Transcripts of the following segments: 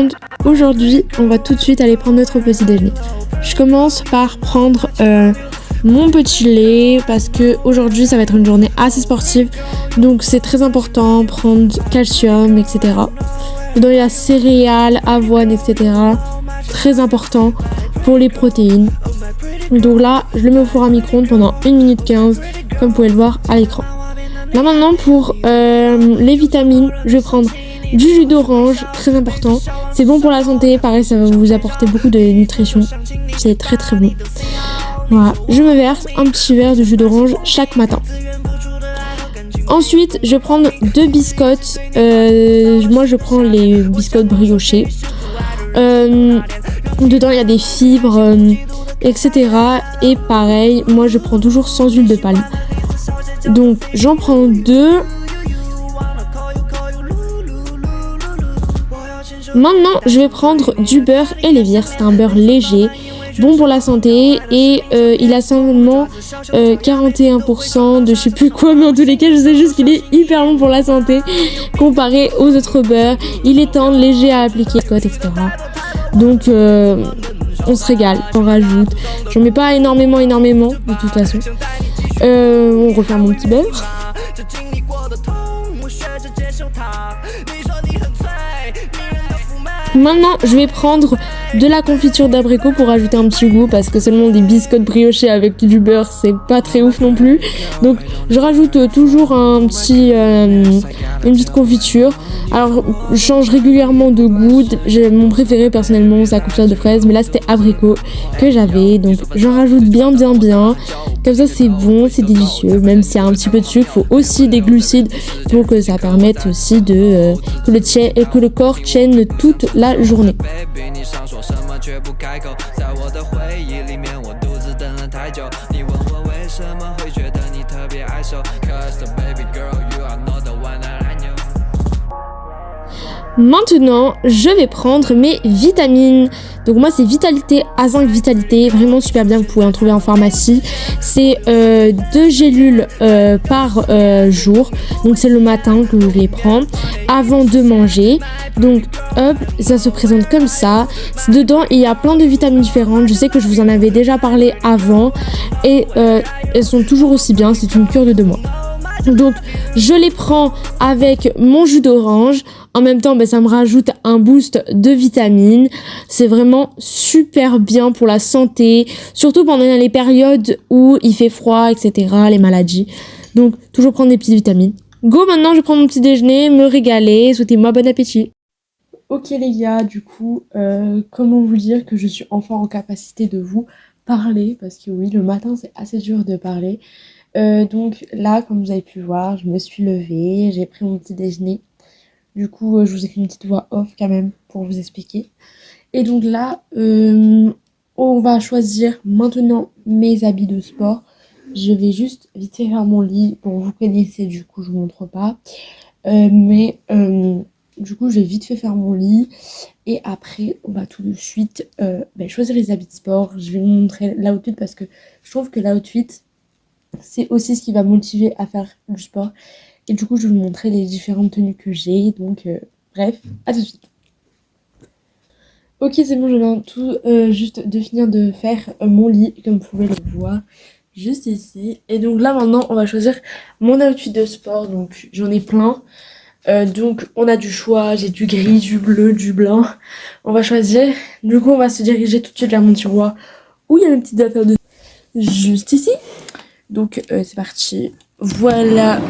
monde, aujourd'hui on va tout de suite aller prendre notre petit déjeuner. Je commence par prendre mon petit lait parce que aujourd'hui ça va être une journée assez sportive, donc c'est très important prendre calcium, etc. Dedans il y a céréales, avoine, etc. Très important pour les protéines. Donc là je le mets au four à micro-ondes pendant 1 minute 15 comme vous pouvez le voir à l'écran. Là maintenant pour les vitamines, je vais prendre du jus d'orange, très important. C'est bon pour la santé, pareil ça va vous apporter beaucoup de nutrition. C'est très très bon. Voilà, je me verse un petit verre de jus d'orange chaque matin. Ensuite, je vais prendre 2 biscottes. Moi je prends les biscottes briochés. Dedans il y a des fibres, etc. Et pareil, moi je prends toujours sans huile de palme. Donc j'en prends 2. Maintenant je vais prendre du beurre Elevir, c'est un beurre léger, bon pour la santé et il a seulement 41% de je sais plus quoi, mais en tous les cas je sais juste qu'il est hyper bon pour la santé comparé aux autres beurres. Il est tendre, léger à appliquer, etc. Donc on se régale, on rajoute. J'en mets pas énormément de toute façon. On referme mon petit beurre. Maintenant, je vais prendre de la confiture d'abricot pour ajouter un petit goût parce que seulement des biscottes briochées avec du beurre, c'est pas très ouf non plus. Donc, je rajoute toujours une petite confiture. Alors, je change régulièrement de goût. Mon préféré personnellement, c'est la confiture de fraise, mais là c'était abricot que j'avais. Donc, j'en rajoute bien. Comme ça, c'est bon, c'est délicieux. Même s'il y a un petit peu de sucre, il faut aussi des glucides pour que ça permette aussi que le corps tienne toute la journée. Maintenant, je vais prendre mes vitamines. Donc moi c'est Vitalité A5 Vitalité, vraiment super bien, vous pouvez en trouver en pharmacie. C'est 2 gélules par jour, donc c'est le matin que je les prends avant de manger. Donc hop, ça se présente comme ça. Dedans il y a plein de vitamines différentes, je sais que je vous en avais déjà parlé avant et elles sont toujours aussi bien, c'est une cure de 2 mois. Donc je les prends avec mon jus d'orange. En même temps, ça me rajoute un boost de vitamines. C'est vraiment super bien pour la santé, surtout pendant les périodes où il fait froid, etc., les maladies. Donc toujours prendre des petites vitamines. Go, maintenant je prends mon petit déjeuner, me régaler, souhaitez-moi bon appétit. Ok les gars, du coup, comment vous dire que je suis enfin en capacité de vous parler, parce que oui, le matin c'est assez dur de parler. Donc là, comme vous avez pu voir, je me suis levée, j'ai pris mon petit déjeuner. Du coup, je vous ai fait une petite voix off quand même pour vous expliquer. Et donc là, on va choisir maintenant mes habits de sport. Je vais juste vite fait faire mon lit. Bon, vous connaissez, du coup, je vous montre pas. Du coup, je vais vite fait faire mon lit. Et après, on va tout de suite choisir les habits de sport. Je vais vous montrer l'outfit parce que je trouve que l'outfit, c'est aussi ce qui va me motiver à faire du sport. Et du coup, je vais vous montrer les différentes tenues que j'ai. Donc, bref, à tout de suite. Ok, c'est bon, je viens tout juste de finir de faire mon lit, comme vous pouvez le voir, juste ici. Et donc là, maintenant, on va choisir mon outfit de sport. Donc, j'en ai plein. Donc, on a du choix. J'ai du gris, du bleu, du blanc. On va choisir. Du coup, on va se diriger tout de suite vers mon tiroir où il y a mes petites affaires de... Juste ici. Donc, c'est parti. Voilà.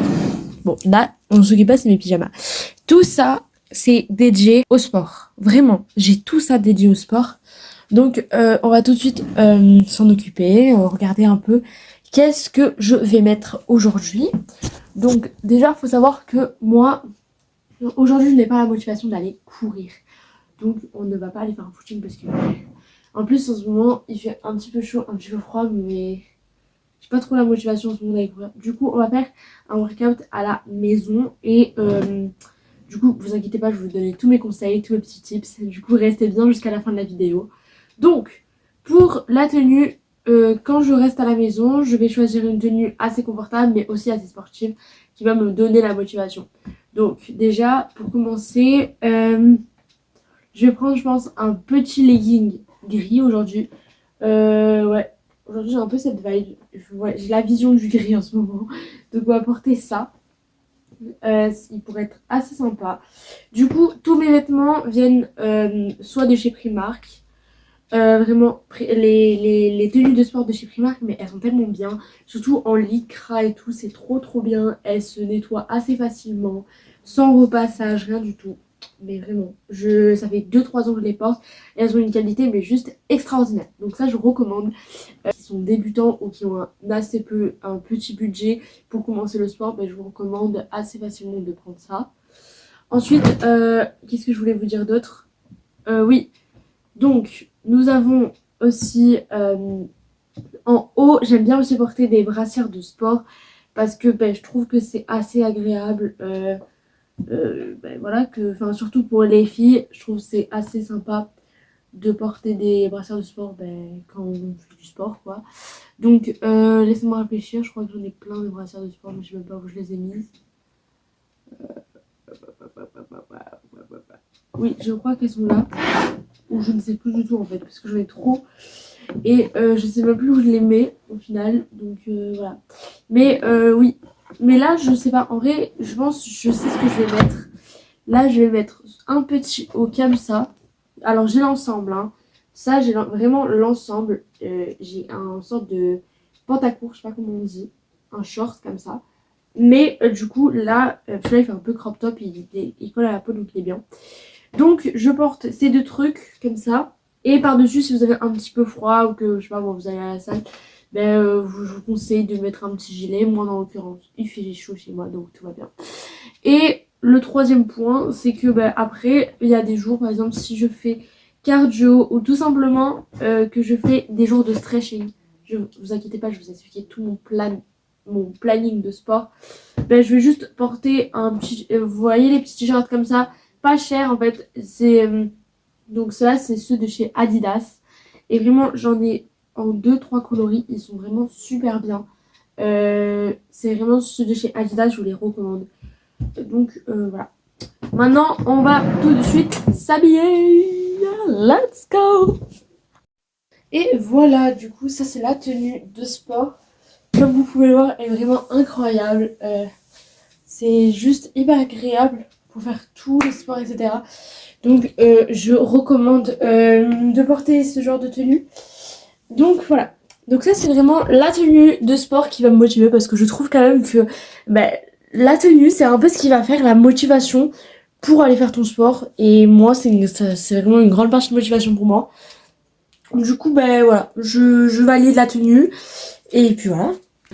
Bon, là, on ne s'occupe pas, c'est mes pyjamas. Tout ça, c'est dédié au sport. Vraiment, j'ai tout ça dédié au sport. Donc, on va tout de suite s'en occuper, regarder un peu qu'est-ce que je vais mettre aujourd'hui. Donc, déjà, il faut savoir que moi, aujourd'hui, je n'ai pas la motivation d'aller courir. Donc, on ne va pas aller faire un footing parce que... En plus, en ce moment, il fait un petit peu chaud, un petit peu froid, mais... J'ai pas trop la motivation en ce moment d'aller courir. Du coup, on va faire un workout à la maison. Et du coup, vous inquiétez pas, je vais vous donner tous mes conseils, tous mes petits tips. Du coup, restez bien jusqu'à la fin de la vidéo. Donc, pour la tenue, quand je reste à la maison, je vais choisir une tenue assez confortable, mais aussi assez sportive, qui va me donner la motivation. Donc, déjà, pour commencer, Je vais prendre, je pense, un petit legging gris aujourd'hui. Ouais, aujourd'hui j'ai un peu cette vibe. Ouais, j'ai la vision du gris en ce moment. Donc on va porter ça. Il pourrait être assez sympa. Du coup, tous mes vêtements viennent soit de chez Primark. Vraiment, les tenues de sport de chez Primark, mais elles sont tellement bien. Surtout en lycra et tout, c'est trop trop bien. Elles se nettoient assez facilement, sans repassage, rien du tout. Mais vraiment, ça fait 2-3 ans que je les porte. Et elles ont une qualité mais juste extraordinaire. Donc ça, je recommande. Qui sont débutants ou qui ont un petit budget pour commencer le sport, ben, je vous recommande assez facilement de prendre ça. Ensuite, qu'est-ce que je voulais vous dire d'autre? Oui, donc nous avons aussi en haut, j'aime bien aussi porter des brassières de sport parce que ben, je trouve que c'est assez agréable. Ben, voilà, surtout pour les filles, je trouve que c'est assez sympa de porter des brassières de sport ben, quand on fait du sport, quoi. Donc, laissez-moi réfléchir. Je crois que j'en ai plein de brassières de sport, mais je ne sais même pas où je les ai mises. Oui, je crois qu'elles sont là. Ou je ne sais plus du tout en fait, parce que j'en ai trop. Et je sais même plus où je les mets au final. Donc voilà. Mais oui. Mais là, je sais pas. En vrai, je pense, je sais ce que je vais mettre. Là, je vais mettre un petit haut comme ça. Alors, j'ai l'ensemble. Hein. Ça, j'ai vraiment l'ensemble. J'ai un sorte de pantacourt, je sais pas comment on dit. Un short comme ça. Mais du coup, là, celui-là, il fait un peu crop top. Il colle à la peau, donc il est bien. Donc, je porte ces deux trucs comme ça. Et par-dessus, si vous avez un petit peu froid ou que, je sais pas, bon, vous allez à la salle, ben, je vous conseille de mettre un petit gilet. Moi, dans l'occurrence, il fait chaud chez moi, donc tout va bien. Et le troisième point, c'est que ben, après, il y a des jours, par exemple, si je fais cardio ou tout simplement que je fais des jours de stretching. Je vous inquiétez pas, je vais vous expliquer tout mon planning de sport. Ben, je vais juste porter un petit... vous voyez les petits t-shirts comme ça, pas cher en fait. Donc ceux-là, c'est ceux de chez Adidas. Et vraiment, j'en ai en 2-3 coloris. Ils sont vraiment super bien. C'est vraiment ceux de chez Adidas, je vous les recommande. Donc voilà. Maintenant, on va tout de suite s'habiller. Let's go! Et voilà, du coup, ça c'est la tenue de sport. Comme vous pouvez le voir, elle est vraiment incroyable. C'est juste hyper agréable pour faire tous les sports, etc. Donc, je recommande de porter ce genre de tenue. Donc, voilà. Donc ça, c'est vraiment la tenue de sport qui va me motiver parce que je trouve quand même que bah, la tenue, c'est un peu ce qui va faire la motivation pour aller faire ton sport. Et moi, c'est vraiment une grande partie de motivation pour moi. Du coup, ben voilà, je valide la tenue. Et puis voilà.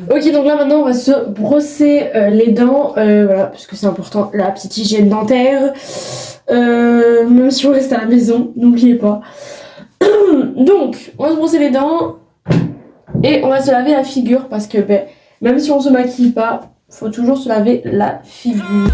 Ok, donc là maintenant, on va se brosser les dents. Voilà, parce que c'est important, la petite hygiène dentaire. Même si on reste à la maison, n'oubliez pas. Donc, on va se brosser les dents. Et on va se laver la figure parce que ben, même si on se maquille pas, faut toujours se laver la figure.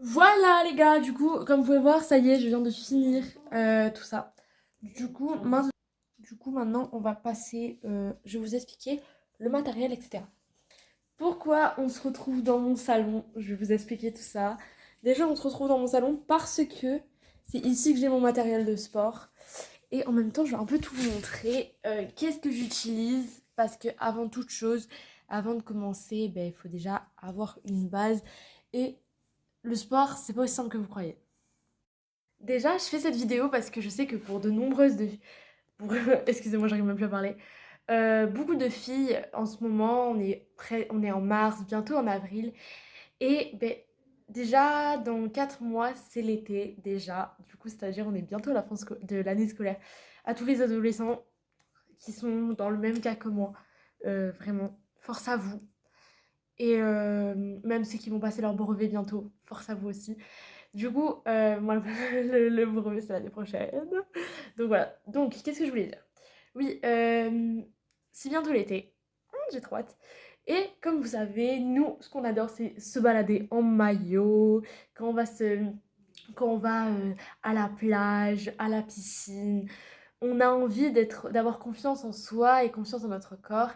Voilà les gars, du coup, comme vous pouvez voir, ça y est, je viens de finir tout ça. Du coup, maintenant, on va passer, je vais vous expliquer le matériel, etc. Pourquoi on se retrouve dans mon salon? Je vais vous expliquer tout ça. Déjà, on se retrouve dans mon salon parce que c'est ici que j'ai mon matériel de sport. Et en même temps, je vais un peu tout vous montrer. Qu'est-ce que j'utilise? Parce que avant toute chose, avant de commencer, ben, il faut déjà avoir une base. Et le sport, c'est pas aussi simple que vous croyez. Déjà, je fais cette vidéo parce que je sais que pour de nombreuses de pour excusez-moi, j'arrive même plus à parler. Beaucoup de filles en ce moment, on est en mars, bientôt en avril et beh, déjà dans 4 mois, c'est l'été déjà. Du coup, c'est-à-dire on est bientôt à la fin de l'année scolaire. À tous les adolescents qui sont dans le même cas que moi, vraiment, force à vous. Et même ceux qui vont passer leur brevet bientôt, force à vous aussi. Du coup, moi, le brevet, c'est l'année prochaine. Donc voilà. Donc, qu'est-ce que je voulais dire? Oui, c'est bientôt l'été. J'ai trop hâte. Et comme vous savez, nous, ce qu'on adore, c'est se balader en maillot, quand on va se... quand on va à la plage, à la piscine. On a envie d'avoir confiance en soi et confiance en notre corps.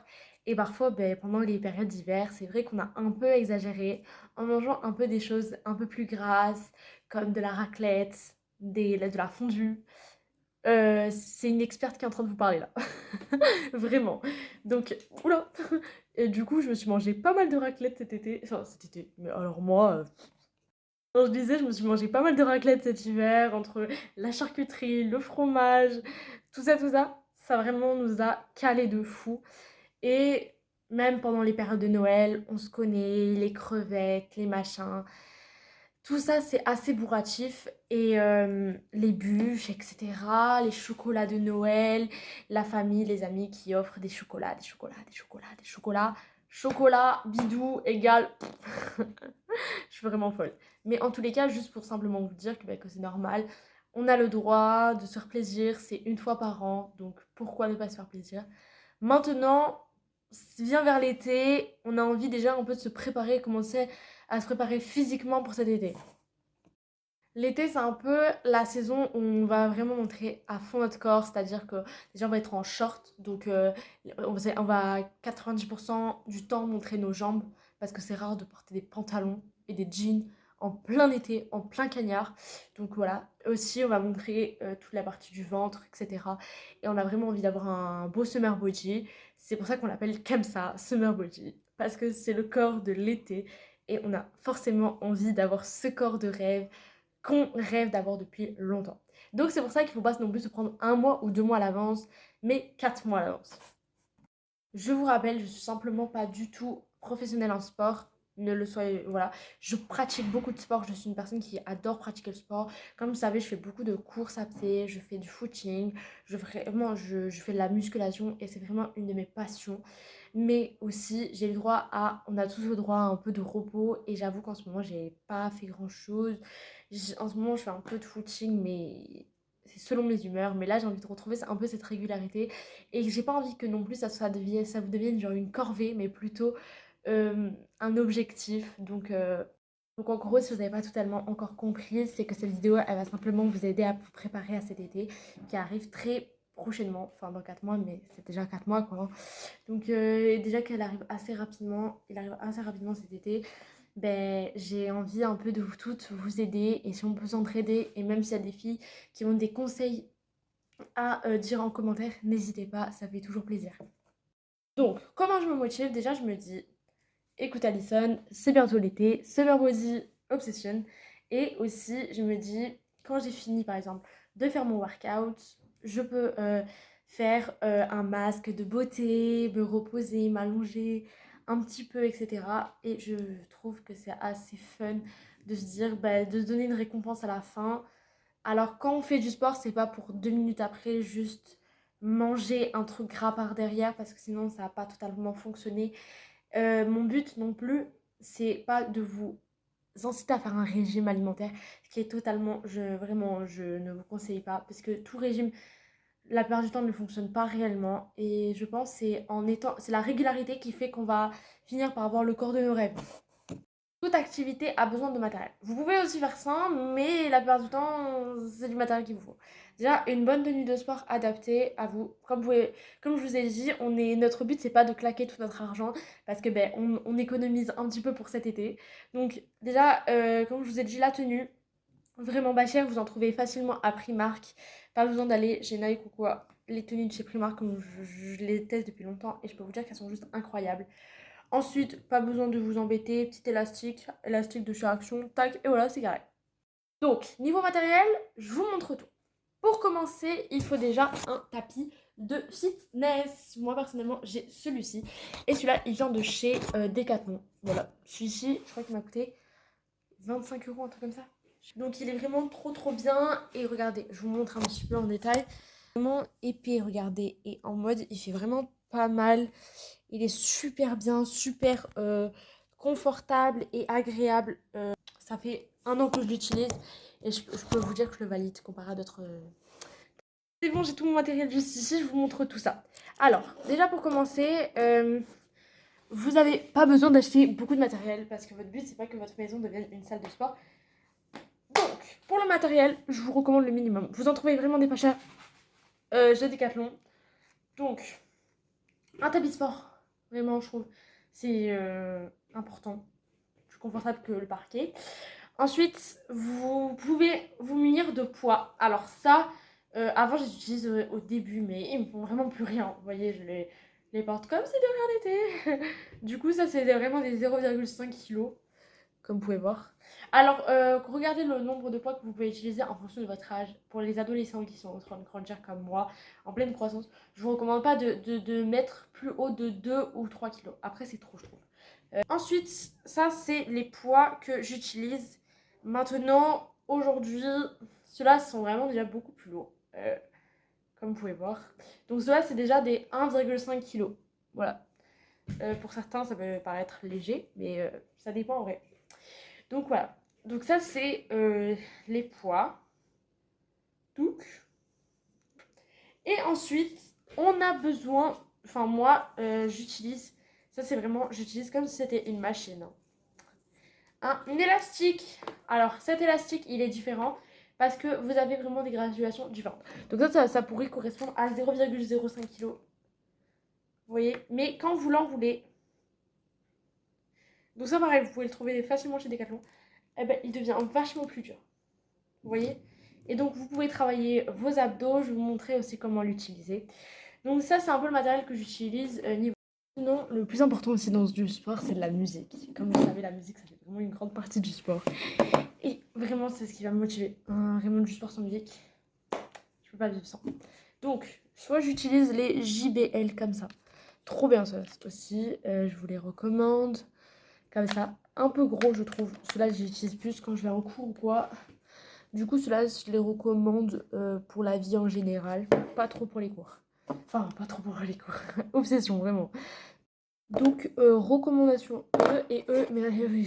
Et parfois, ben, pendant les périodes d'hiver, c'est vrai qu'on a un peu exagéré en mangeant un peu des choses un peu plus grasses, comme de la raclette, de la fondue. C'est une experte qui est en train de vous parler là. Vraiment. Donc, oula. Et du coup, je me suis mangé pas mal de raclette cet été. Enfin, cet été. Mais alors moi, quand je disais, je me suis mangé pas mal de raclette cet hiver, entre la charcuterie, le fromage, tout ça. Ça vraiment nous a calé de fou. Et même pendant les périodes de Noël, on se connaît, les crevettes, les machins. Tout ça, c'est assez bourratif. Et les bûches, etc. Les chocolats de Noël, la famille, les amis qui offrent des chocolats, des chocolats, des chocolats, des chocolats. Chocolat, bidou, égale. Je suis vraiment folle. Mais en tous les cas, juste pour simplement vous dire que, bah, que c'est normal. On a le droit de se faire plaisir. C'est une fois par an. Donc pourquoi ne pas se faire plaisir? Maintenant, vient vers l'été. On a envie déjà un peu de se préparer, commencer à se préparer physiquement pour cet été. L'été, c'est un peu la saison où on va vraiment montrer à fond notre corps, c'est-à-dire que déjà on va être en short, donc on va 90% du temps montrer nos jambes, parce que c'est rare de porter des pantalons et des jeans en plein été, en plein cagnard. Donc voilà, aussi on va montrer toute la partie du ventre, etc. Et on a vraiment envie d'avoir un beau summer body, c'est pour ça qu'on l'appelle comme ça, summer body, parce que c'est le corps de l'été, et on a forcément envie d'avoir ce corps de rêve qu'on rêve d'avoir depuis longtemps. Donc c'est pour ça qu'il ne faut pas non plus se prendre un mois ou 2 mois à l'avance, mais 4 mois à l'avance. Je vous rappelle, je suis simplement pas du tout professionnelle en sport. Ne le soyez, voilà. Je pratique beaucoup de sport. Je suis une personne qui adore pratiquer le sport. Comme vous savez, je fais beaucoup de courses à pied, je fais du footing, je fais de la musculation et c'est vraiment une de mes passions. Mais aussi, j'ai le droit à, on a tous le droit à un peu de repos et j'avoue qu'en ce moment, j'ai pas fait grand-chose. En ce moment, je fais un peu de footing, mais c'est selon mes humeurs. Mais là, j'ai envie de retrouver un peu cette régularité. Et j'ai pas envie que non plus ça vous devienne genre une corvée, mais plutôt un objectif. Donc en gros, si vous n'avez pas totalement encore compris, c'est que cette vidéo, elle va simplement vous aider à vous préparer à cet été qui arrive très prochainement, enfin dans 4 mois, mais c'est déjà 4 mois quoi. Donc déjà qu'elle arrive assez rapidement, il arrive assez rapidement cet été, ben j'ai envie un peu de vous toutes vous aider et si on peut s'entraider et même s'il y a des filles qui ont des conseils à dire en commentaire, n'hésitez pas, ça fait toujours plaisir. Donc, comment je me motive? Déjà, je me dis, écoute Alison, c'est bientôt l'été, Summer Body Obsession. Et aussi, je me dis, quand j'ai fini par exemple de faire mon workout, je peux faire un masque de beauté, me reposer, m'allonger un petit peu, etc. Et je trouve que c'est assez fun de se dire, bah, de se donner une récompense à la fin. Alors quand on fait du sport, c'est pas pour 2 minutes après juste manger un truc gras par derrière parce que sinon ça va pas totalement fonctionner. Mon but non plus, c'est pas de vous inciter à faire un régime alimentaire, ce qui est totalement, vraiment, je ne vous conseille pas parce que tout régime, la plupart du temps, ne fonctionne pas réellement et je pense que c'est la régularité qui fait qu'on va finir par avoir le corps de nos rêves. Toute activité a besoin de matériel. Vous pouvez aussi faire ça, mais la plupart du temps, c'est du matériel qu'il vous faut. Déjà, une bonne tenue de sport adaptée à vous. Comme je vous ai dit, notre but, c'est pas de claquer tout notre argent parce que ben, on économise un petit peu pour cet été. Donc, déjà, comme je vous ai dit, la tenue, vraiment pas chère, vous en trouvez facilement à Primark. Pas besoin d'aller chez Nike ou quoi. Les tenues de chez Primark, comme je les teste depuis longtemps et je peux vous dire qu'elles sont juste incroyables. Ensuite, pas besoin de vous embêter, petit élastique, élastique de chez Action, tac, et voilà, c'est carré. Donc, niveau matériel, je vous montre tout. Pour commencer, il faut déjà un tapis de fitness. Moi, personnellement, j'ai celui-ci. Et celui-là, il vient de chez Decathlon. Voilà. Celui-ci, je crois qu'il m'a coûté 25 €, un truc comme ça. Donc, il est vraiment trop bien. Et regardez, je vous montre un petit peu en détail. Vraiment épais, regardez. Et en mode, il fait vraiment pas mal. Il est super bien, super confortable et agréable. Ça fait 1 an que je l'utilise. Et je peux vous dire que je le valide comparé à d'autres. C'est bon, j'ai tout mon matériel juste ici, je vous montre tout ça. Alors, déjà pour commencer, vous n'avez pas besoin d'acheter beaucoup de matériel parce que votre but, c'est pas que votre maison devienne une salle de sport. Donc, pour le matériel, je vous recommande le minimum. Vous en trouvez vraiment des pas chers chez Decathlon. Donc, un tapis de sport, vraiment, je trouve, c'est important. Plus confortable que le parquet. Ensuite, vous pouvez vous munir de poids. Alors ça, avant, je les utilise au début, mais ils me font vraiment plus rien. Vous voyez, je les porte comme si de rien n'était. Du coup, ça, c'est vraiment des 0,5 kg, comme vous pouvez voir. Alors, regardez le nombre de poids que vous pouvez utiliser en fonction de votre âge. Pour les adolescents qui sont en train de grandir comme moi, en pleine croissance, je vous recommande pas de mettre plus haut de 2 ou 3 kg. Après, c'est trop, je trouve. Ensuite, ça, c'est les poids que j'utilise. Maintenant, aujourd'hui, ceux-là sont vraiment déjà beaucoup plus lourds, comme vous pouvez voir. Donc ceux-là, c'est déjà des 1,5 kg. Voilà. Pour certains, ça peut paraître léger, mais ça dépend en vrai. Donc voilà. Donc ça, c'est les poids. Donc. Et ensuite, on a besoin... Enfin, moi, j'utilise... Ça, c'est vraiment... J'utilise comme si c'était une machine. Un élastique. Alors, cet élastique, il est différent parce que vous avez vraiment des graduations différentes. Donc ça pourrait correspondre à 0,05 kg. Vous voyez? Mais quand vous l'enroulez, donc ça pareil, vous pouvez le trouver facilement chez Decathlon, eh ben, il devient vachement plus dur. Vous voyez? Et donc vous pouvez travailler vos abdos. Je vais vous montrer aussi comment l'utiliser. Donc ça, c'est un peu le matériel que j'utilise niveau... Sinon, le plus important aussi dans du sport, c'est de la musique. Comme vous savez, la musique, ça fait vraiment une grande partie du sport. Et vraiment, c'est ce qui va me motiver. Vraiment, du sport sans musique, je peux pas vivre sans. Donc, soit j'utilise les JBL comme ça. Trop bien ça aussi. Je vous les recommande. Comme ça. Un peu gros, je trouve. Ceux-là, j'utilise plus quand je vais en cours ou quoi. Du coup, ceux-là, je les recommande pour la vie en général. Pas trop pour les cours. Enfin, pas trop pour les cours. Obsession, vraiment. Donc, recommandation E et E, mais eux,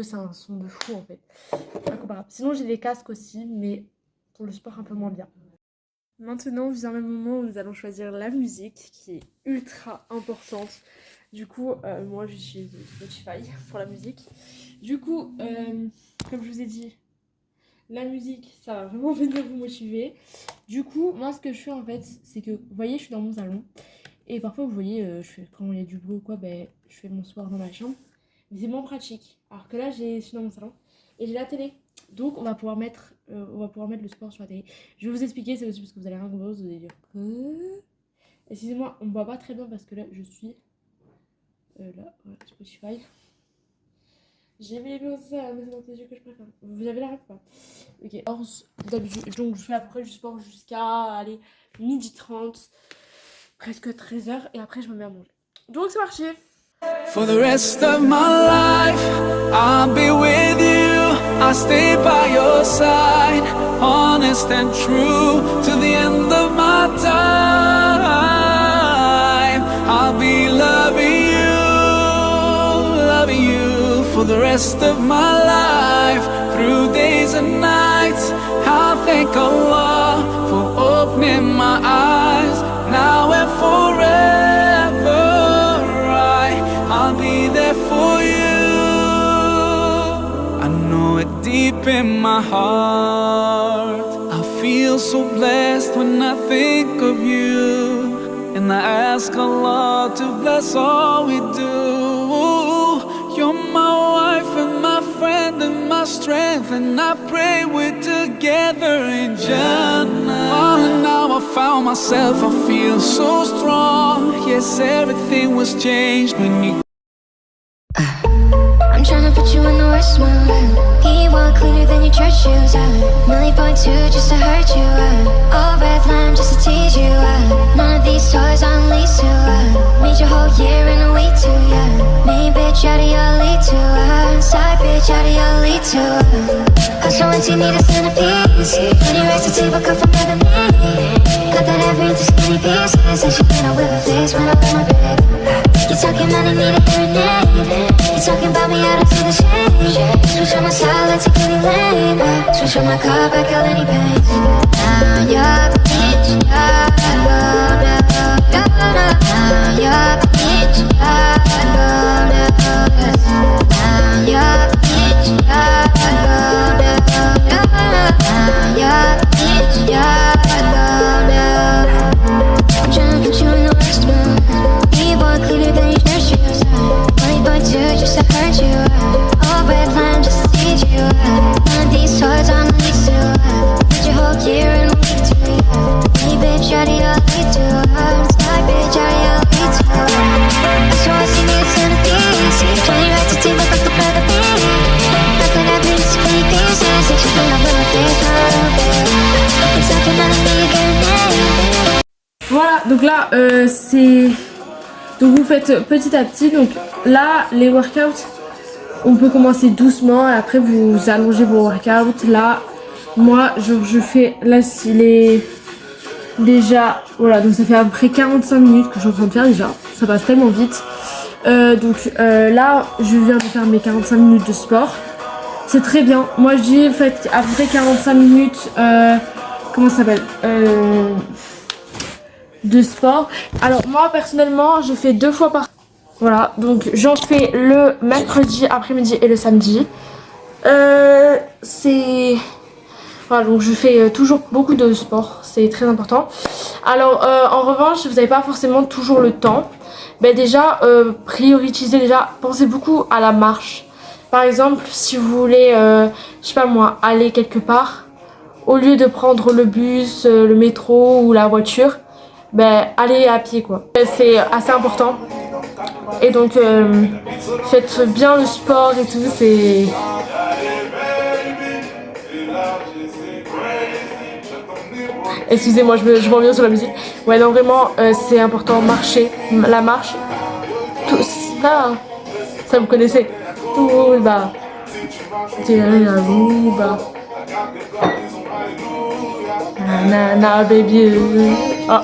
c'est un son de fou en fait. Incomparable. Sinon, j'ai des casques aussi, mais pour le sport, un peu moins bien. Maintenant, vient le moment où nous allons choisir la musique qui est ultra importante. Du coup, moi, j'utilise Spotify pour la musique. Du coup, comme je vous ai dit, la musique, ça va vraiment venir vous motiver. Du coup, moi, ce que je fais en fait, c'est que, vous voyez, je suis dans mon salon. Et parfois, vous voyez, quand il y a du bruit ou quoi, ben, je fais mon sport dans ma chambre. Mais c'est moins pratique. Alors que là, je suis dans mon salon et j'ai la télé. Donc, on va pouvoir mettre le sport sur la télé. Je vais vous expliquer, c'est aussi parce que vous allez rien comprendre, vous allez dire que... Excusez-moi, on ne voit pas très bien parce que là, je suis... là, voilà, Spotify. J'ai mis les vidéos, mais c'est dans tes yeux que je préfère. Vous avez la ref pas? Ok, d'habitude, donc je fais à peu près du sport jusqu'à, allez, 12h30. Presque 13h et après je me mets à manger. Donc c'est parti. For the rest of my life, I'll be with you. I'll stay by your side, honest and true, to the end of my time. I'll be loving you for the rest of my life, through days and nights. I'll thank Allah for opening my eyes. Now and forever, I'll be there for you. I know it deep in my heart. I feel so blessed when I think of you, and I ask Allah to bless all we do. You're my wife and my friend and my strength, and I pray we're together in Jannah. Oh, now I found myself, I feel so strong. Yes, everything was changed when you... I'm tryna put you in the worst worst one. He want cleaner than your church shoes. $1.2 just to hurt you. All red line just to tease you. None of these toys on lease to. Made your whole year in a week too. Main bitch out of your lead to. Side bitch out of your lead to. House so empty, need a centerpiece. 20 racks to table cut from ebony. Cut that every into skinny pieces. And she cannot whip her face when I wear my bag. You talking money, need a hearing aid. You talking about me out into the shade. Switch on my side, let's take any lane. Switch on my car, back out any pain. Now you're the bitch, you're the now you're the bitch, you're the now you're the bitch, you're the now you're the bitch, you're the I'm tryna put you in the worst mood. He want cleaner than your church shoes. $1.2 just to hurt you. All red line just to tease you. None of these toys on lease to. Put your whole year in a week too. Hey bitch, out of your lead to. Sky bitch, out of your lead to. I swear I see me a centerpiece. 20 racks to table, but the brother me. Nothing I do to skinny pieces. And she clean up with my face, it's like you're not a me again. Voilà, donc là c'est... Donc vous faites petit à petit. Donc là les workouts, on peut commencer doucement et après vous allongez vos workouts. Là moi je fais, là il est déjà, voilà, donc ça fait à peu près 45 minutes que je suis en train de faire déjà. Ça passe tellement vite. Là je viens de faire mes 45 minutes de sport. C'est très bien. Moi je dis faites à peu près 45 minutes comment ça s'appelle de sport. Alors moi personnellement je fais 2 fois par... Voilà, donc j'en fais le mercredi après-midi et le samedi. C'est... Voilà, donc je fais toujours beaucoup de sport, c'est très important. Alors en revanche, vous n'avez pas forcément toujours le temps. Mais déjà, prioritisez déjà, pensez beaucoup à la marche. Par exemple, si vous voulez, je sais pas moi, aller quelque part, au lieu de prendre le bus, le métro ou la voiture, ben allez à pied quoi. C'est assez important. Et donc faites bien le sport et tout, c'est... Excusez-moi, je m'en viens sur la musique. Ouais non vraiment c'est important, marcher, la marche. Tout ça, ça vous connaissez. Tout bas. Nanana baby. Ah.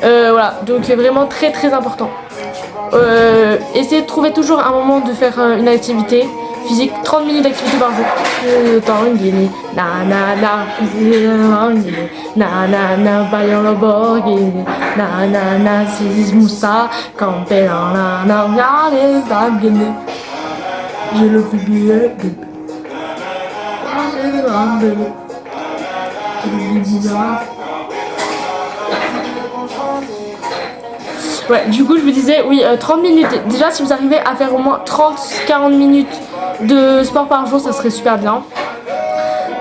Voilà, donc c'est vraiment très très important. Essayez de trouver toujours un moment de faire une activité physique, 30 minutes d'activité par jour. J'ai le billet. Ouais, du coup je vous disais, oui, 30 minutes. Déjà si vous arrivez à faire au moins 30-40 minutes de sport par jour, ça serait super bien.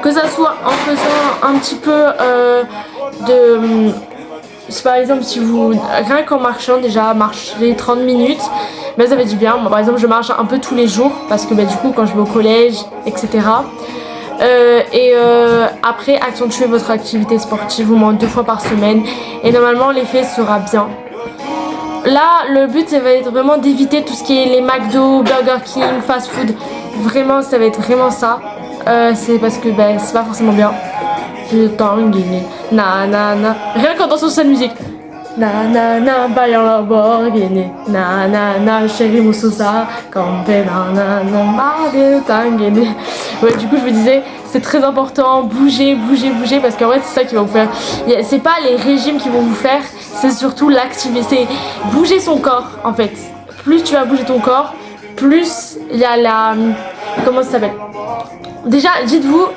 Que ça soit en faisant un petit peu par exemple si vous, rien qu'en marchant déjà, marcher 30 minutes, ben, ça fait du bien. Moi par exemple je marche un peu tous les jours parce que ben, du coup quand je vais au collège, etc. Après accentuez votre activité sportive au moins 2 fois par semaine et normalement l'effet sera bien. Là le but ça va être vraiment d'éviter tout ce qui est les McDo, Burger King, fast food. Vraiment ça va être vraiment ça. C'est parce que ben, c'est pas forcément bien. Rien qu'en dansant sur cette musique. Nanana, baillant la Lamborghini. Nanana, chérie Moussousa. Ouais, du coup, je me disais, c'est très important. Bouger parce qu'en fait, c'est ça qui va vous faire. C'est pas les régimes qui vont vous faire, c'est surtout l'activité. Bouger son corps, en fait. Plus tu vas bouger ton corps, plus il y a la. Comment ça s'appelle ? Déjà, dites-vous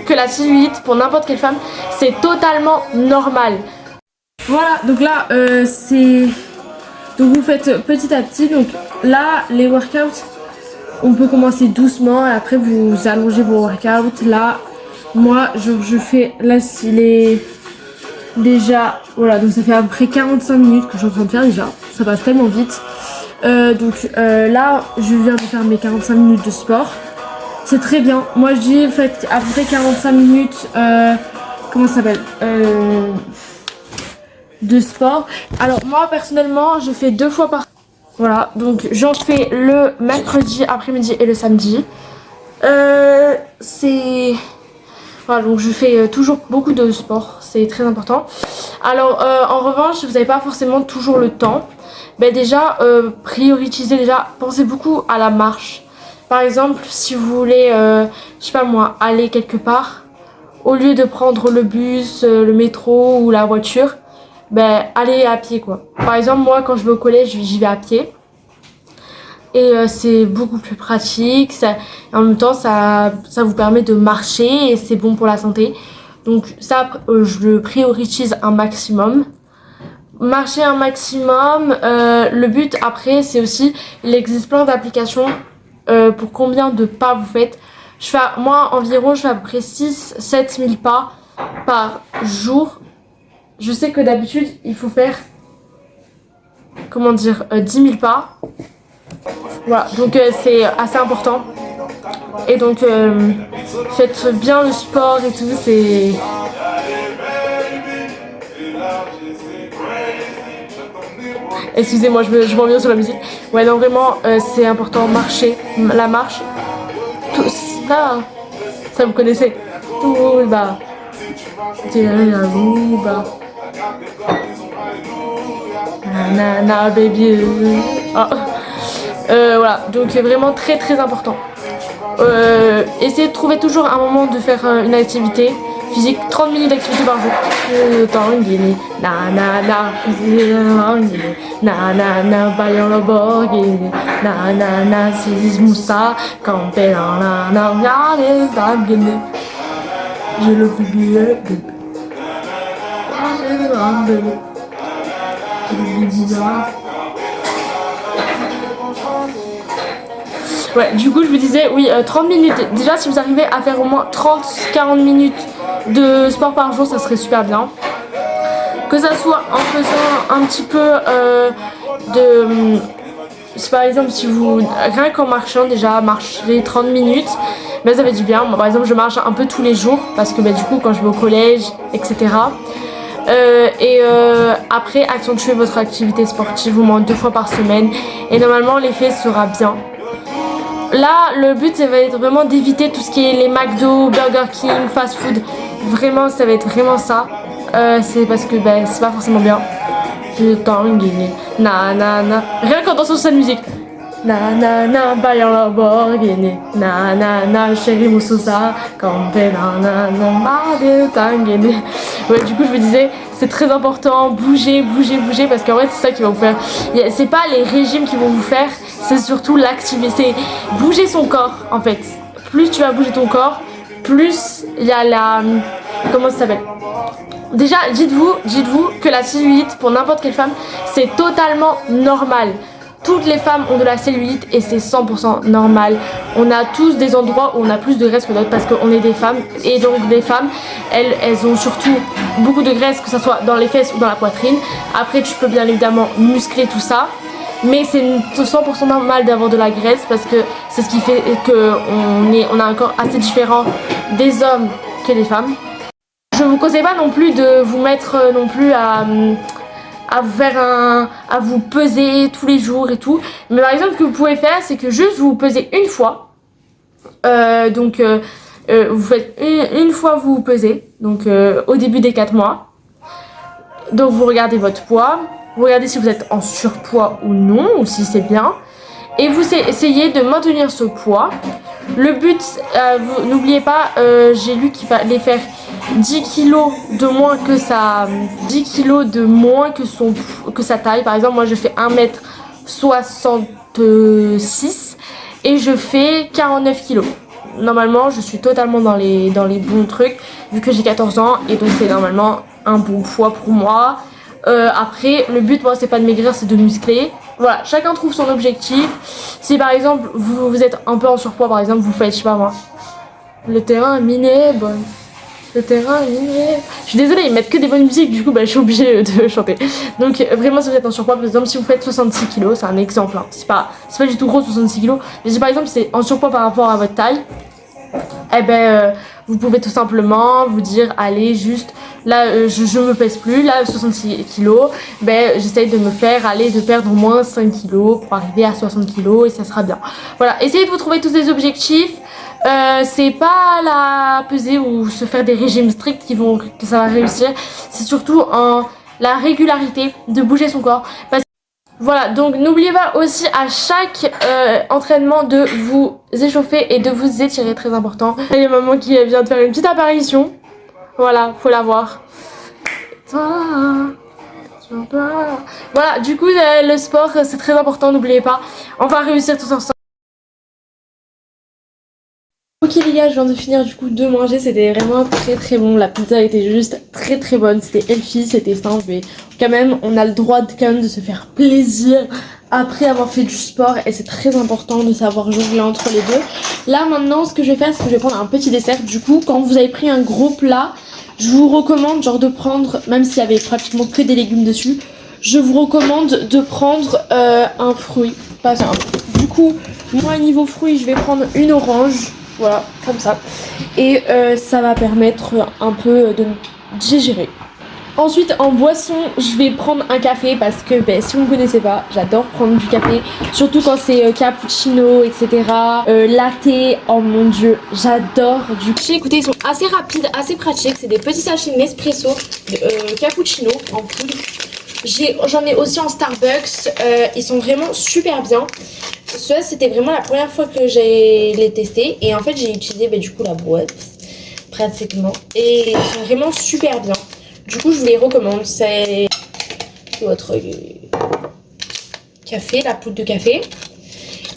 que la cellulite, pour n'importe quelle femme, c'est totalement normal. Voilà, donc là, c'est... Donc vous faites petit à petit. Donc là, les workouts, on peut commencer doucement et après vous allongez vos workouts. Là, moi, je fais... Là, il est déjà... Voilà, donc ça fait à peu près 45 minutes que je suis en train de faire déjà. Ça passe tellement vite. Là, je viens de faire mes 45 minutes de sport. C'est très bien. Moi je dis faites à peu près 45 minutes de sport. C'est très bien. Moi je dis faites à peu près 45 minutes comment ça s'appelle de sport. Alors moi personnellement je fais 2 fois par... Voilà, donc j'en fais le mercredi après-midi et le samedi. C'est... Voilà, donc je fais toujours beaucoup de sport, c'est très important. Alors en revanche, vous n'avez pas forcément toujours le temps. Ben déjà, prioritisez déjà, pensez beaucoup à la marche. Par exemple, si vous voulez, je sais pas moi, aller quelque part, au lieu de prendre le bus, le métro ou la voiture, ben allez à pied quoi. Par exemple, moi quand je vais au collège, j'y vais à pied. Et c'est beaucoup plus pratique, en même temps ça vous permet de marcher et c'est bon pour la santé. Donc ça, je le priorise un maximum. Marcher un maximum, le but après c'est aussi, il existe plein d'applications pour combien de pas vous faites. Moi environ je fais à peu près 6-7 000 pas par jour. Je sais que d'habitude il faut faire, comment dire, 10 000 pas. Voilà, donc c'est assez important. Et donc faites bien le sport et tout, c'est... Excusez-moi, je m'en viens sur la musique. Ouais, non, vraiment, c'est important, marcher, la marche. Tout ça, ça vous connaissez. Tout bas. Nana, baby. Oh. Voilà, donc c'est vraiment très très important. Essayez de trouver toujours un moment de faire une activité physique, 30 minutes d'activité par jour. J'ai le billet. Ouais, du coup je vous disais, oui, 30 minutes. Déjà si vous arrivez à faire au moins 30-40 minutes de sport par jour, ça serait super bien. Que ça soit en faisant un petit peu de... par exemple, si vous... Rien qu'en marchant, déjà, marcher 30 minutes, ben, ça fait du bien. Moi, par exemple, je marche un peu tous les jours, parce que ben, du coup, quand je vais au collège, etc. Après, accentuez votre activité sportive au moins 2 fois par semaine. Et normalement, l'effet sera bien. Là, le but, ça va être vraiment d'éviter tout ce qui est les McDo, Burger King, fast food. Vraiment, ça va être vraiment ça. C'est parce que ben, c'est pas forcément bien. Na na na. Rien qu'en dansant sur cette musique. Na na na, baillant la Lamborghini. Na na na, chérie Moussosa. Campe na na na, Mario Tangini. Ouais, du coup, je me disais, c'est très important. Bouger, bouger, bouger. Parce qu'en vrai, c'est ça qui va vous faire. C'est pas les régimes qui vont vous faire. C'est surtout l'activité. Bouger son corps, en fait. Plus tu vas bouger ton corps, plus il y a la... Comment ça s'appelle ? Déjà, dites-vous que la cellulite, pour n'importe quelle femme, c'est totalement normal. Toutes les femmes ont de la cellulite et c'est 100% normal. On a tous des endroits où on a plus de graisse que d'autres parce qu'on est des femmes. Et donc des femmes, elles ont surtout beaucoup de graisse, que ce soit dans les fesses ou dans la poitrine. Après, tu peux bien évidemment muscler tout ça. Mais c'est 100% normal d'avoir de la graisse parce que c'est ce qui fait qu'on a un corps assez différent des hommes que des femmes. Je vous conseille pas non plus de vous mettre non plus à vous peser tous les jours et tout. Mais par exemple, ce que vous pouvez faire, c'est que juste vous pesez une fois. Vous faites une fois vous pesez, donc au début des 4 mois. Donc vous regardez votre poids, vous regardez si vous êtes en surpoids ou non, ou si c'est bien. Et vous essayez de maintenir ce poids. Le but, n'oubliez pas, j'ai lu qu'il fallait faire 10 kilos de moins que sa taille. Par exemple, moi je fais 1m66 et je fais 49 kilos. Normalement, je suis totalement dans les bons trucs vu que j'ai 14 ans et donc c'est normalement un bon poids pour moi. Après, le but, moi, c'est pas de maigrir, c'est de muscler. Voilà, chacun trouve son objectif. Si par exemple, vous êtes un peu en surpoids, par exemple, vous faites, je sais pas moi, le terrain est miné, bon. Le terrain est miné. Je suis désolée, ils mettent que des bonnes musiques, du coup, bah, je suis obligée de chanter. Donc, vraiment, si vous êtes en surpoids, par exemple, si vous faites 66 kilos, c'est un exemple, hein. C'est pas du tout gros, 66 kilos. Mais si par exemple, c'est en surpoids par rapport à votre taille, eh ben vous pouvez tout simplement vous dire allez juste là je me pèse plus, là 66 kilos, ben j'essaye de me faire aller de perdre au moins 5 kilos pour arriver à 60 kilos et ça sera bien. Voilà, essayez de vous trouver tous des objectifs. C'est pas la pesée ou se faire des régimes stricts que ça va réussir, c'est surtout la régularité de bouger son corps. Voilà, donc n'oubliez pas aussi à chaque entraînement de vous échauffer et de vous étirer, très important. Il y a maman qui vient de faire une petite apparition. Voilà, faut la voir. Voilà, du coup le sport c'est très important, n'oubliez pas. On va réussir tous ensemble. Ok les gars, je viens de finir du coup de manger, c'était vraiment très bon, la pizza était juste très bonne, c'était healthy, c'était simple, mais quand même on a le droit de se faire plaisir après avoir fait du sport et c'est très important de savoir jongler entre les deux. Là maintenant ce que je vais faire c'est que je vais prendre un petit dessert, du coup quand vous avez pris un gros plat, je vous recommande genre de prendre, même s'il y avait pratiquement que des légumes dessus, je vous recommande de prendre un fruit, pas un. Du coup moi niveau fruits je vais prendre une orange. Voilà, comme ça. Et ça va permettre un peu de digérer. Ensuite, en boisson, je vais prendre un café parce que si vous ne connaissez pas, j'adore prendre du café. Surtout quand c'est cappuccino, etc. Latte, oh mon dieu, j'adore du café. Écoutez, ils sont assez rapides, assez pratiques. C'est des petits sachets Nespresso, cappuccino en poudre. J'en ai aussi en Starbucks, ils sont vraiment super bien. Ceux-là c'était vraiment la première fois que j'ai les testés et en fait j'ai utilisé du coup la boîte pratiquement et ils sont vraiment super bien. Du coup je vous les recommande, c'est votre café, la poudre de café.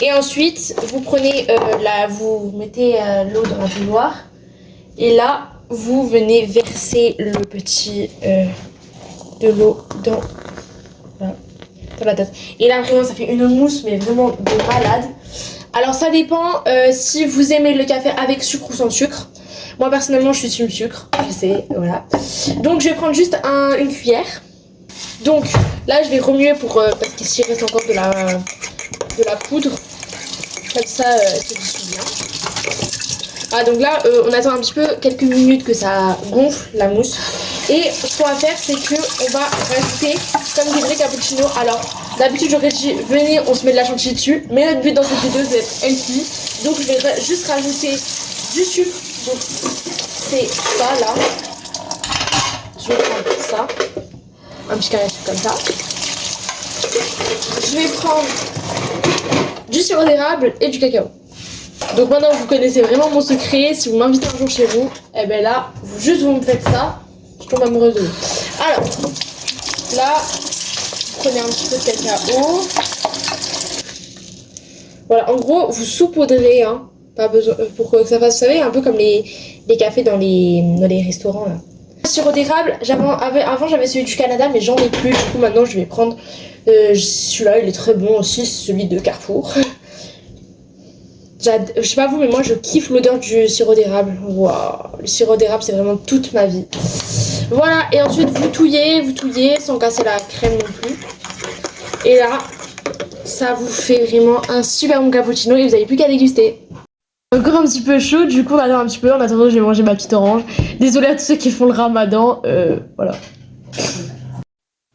Et ensuite vous prenez vous mettez l'eau dans la bouilloire et là vous venez verser le petit de l'eau dans la tasse. Et là vraiment ça fait une mousse mais vraiment de malade. Alors ça dépend si vous aimez le café avec sucre ou sans sucre. Moi personnellement je suis team sucre, je sais, voilà. Donc je vais prendre juste une cuillère. Donc là je vais remuer parce qu'ici il reste encore de la poudre. Comme ça se dissout bien. Ah donc là on attend un petit peu quelques minutes que ça gonfle la mousse. Et ce qu'on va faire c'est que on va rajouter comme des vrais cappuccinos. Alors d'habitude j'aurais dit venez on se met de la chantilly dessus. Mais notre but dans cette vidéo c'est d'être healthy. Donc je vais juste rajouter du sucre. Donc c'est ça là. Je vais prendre ça. Un petit carré de sucre comme ça. Je vais prendre du sirop d'érable et du cacao. Donc maintenant vous connaissez vraiment mon secret. Si vous m'invitez un jour chez vous, et ben là vous me faites ça. Je tombe amoureuse de vous. Alors là vous prenez un petit peu de cacao. Voilà, en gros vous saupoudrez pas besoin pour que ça fasse, vous savez, un peu comme les cafés dans les restaurants là. Sirop d'érable, avant j'avais celui du Canada mais j'en ai plus. Du coup maintenant je vais prendre celui-là, il est très bon aussi, celui de Carrefour. Je sais pas vous mais moi je kiffe l'odeur du sirop d'érable. Waouh, le sirop d'érable c'est vraiment toute ma vie. Voilà, et ensuite vous touillez sans casser la crème non plus. Et là ça vous fait vraiment un super bon cappuccino et vous n'avez plus qu'à déguster. Encore un petit peu chaud, du coup on attend un petit peu. En attendant je vais manger ma petite orange. Désolée à tous ceux qui font le ramadan, voilà.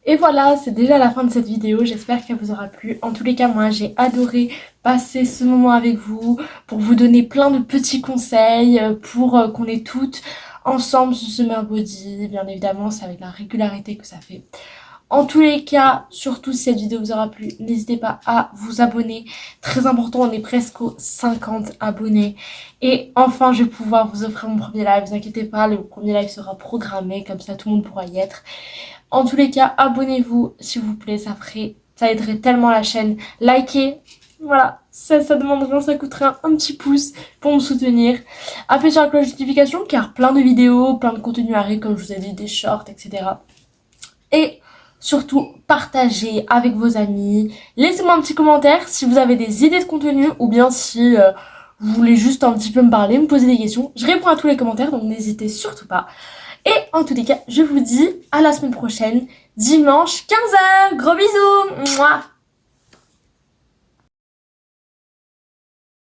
Et voilà, c'est déjà la fin de cette vidéo, j'espère qu'elle vous aura plu. En tous les cas, moi j'ai adoré passer ce moment avec vous pour vous donner plein de petits conseils, pour qu'on ait toutes ensemble ce summer body. Bien évidemment, c'est avec la régularité que ça fait. En tous les cas, surtout si cette vidéo vous aura plu, n'hésitez pas à vous abonner. Très important, on est presque aux 50 abonnés. Et enfin, je vais pouvoir vous offrir mon premier live. Ne vous inquiétez pas, le premier live sera programmé, comme ça tout le monde pourra y être. En tous les cas, abonnez-vous s'il vous plaît, ça aiderait tellement la chaîne. Likez, voilà, ça demande rien, ça coûterait un petit pouce pour me soutenir. Appuyez sur la cloche de notification car plein de vidéos, plein de contenu arrive, comme je vous ai dit, des shorts, etc. Et surtout, partagez avec vos amis. Laissez-moi un petit commentaire si vous avez des idées de contenu ou bien si vous voulez juste un petit peu me parler, me poser des questions. Je réponds à tous les commentaires, donc n'hésitez surtout pas. Et en tous les cas, je vous dis à la semaine prochaine, dimanche 15h. Gros bisous. Mouah.